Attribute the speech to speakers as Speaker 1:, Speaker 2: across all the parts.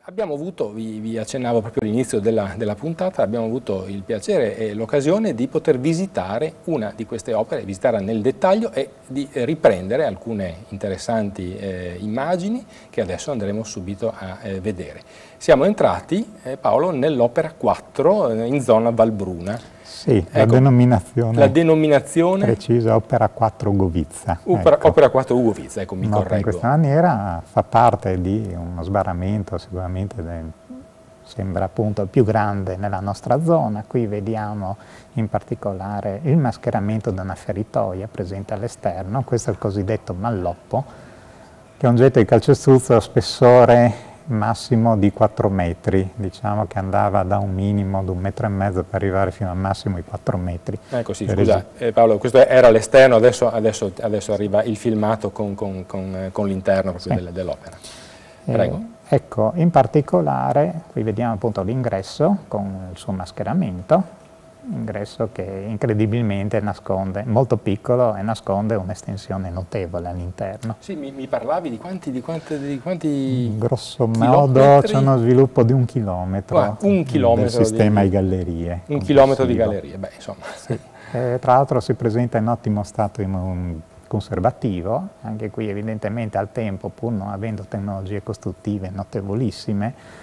Speaker 1: Abbiamo avuto, vi accennavo proprio all'inizio della puntata, abbiamo avuto il piacere e l'occasione di poter visitare una di queste opere, visitarla nel dettaglio e di riprendere alcune interessanti immagini che adesso andremo subito a vedere. Siamo entrati, Paolo, nell'Opera 4 in zona Valbruna.
Speaker 2: Sì,
Speaker 1: ecco, la denominazione
Speaker 2: precisa Opera 4 Ugovizza.
Speaker 1: Opera 4 Ugovizza, ecco, mi correggo.
Speaker 2: In questa maniera fa parte di uno sbarramento sicuramente sembra appunto il più grande nella nostra zona. Qui vediamo in particolare il mascheramento di una feritoia presente all'esterno. Questo è il cosiddetto malloppo, che è un oggetto di calcestruzzo spessore massimo di 4 metri, diciamo che andava da un minimo di 1,5 metri per arrivare fino al massimo di 4 metri.
Speaker 1: Ecco sì, scusa Paolo, questo era l'esterno, adesso arriva il filmato con l'interno proprio sì, dell'opera. Prego.
Speaker 2: Ecco, in particolare qui vediamo appunto l'ingresso con il suo mascheramento, ingresso che incredibilmente nasconde, molto piccolo e nasconde un'estensione notevole all'interno.
Speaker 1: Sì, mi parlavi di quanti
Speaker 2: grosso modo c'è uno sviluppo di 1 chilometro, del sistema di gallerie.
Speaker 1: 1 chilometro di gallerie, beh insomma.
Speaker 2: Sì. Tra l'altro si presenta in ottimo stato conservativo, anche qui evidentemente al tempo, pur non avendo tecnologie costruttive notevolissime,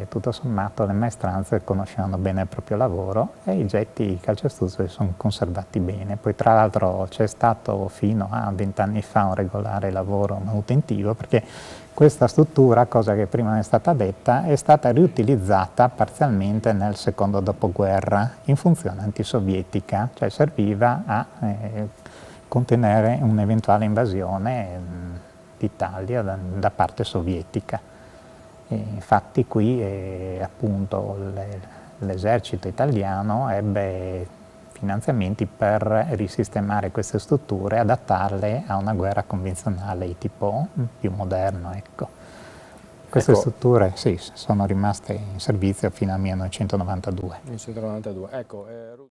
Speaker 2: tutto sommato le maestranze conoscevano bene il proprio lavoro e i getti calcestruzzo sono conservati bene. Poi tra l'altro c'è stato fino a 20 anni fa un regolare lavoro manutentivo, perché questa struttura, cosa che prima non è stata detta, è stata riutilizzata parzialmente nel secondo dopoguerra in funzione antisovietica, cioè serviva a contenere un'eventuale invasione d'Italia da parte sovietica. E infatti qui appunto l'esercito italiano ebbe finanziamenti per risistemare queste strutture e adattarle a una guerra convenzionale di tipo più moderno. Ecco. Queste strutture sì, sono rimaste in servizio fino al 1992.
Speaker 1: 1992. Ecco,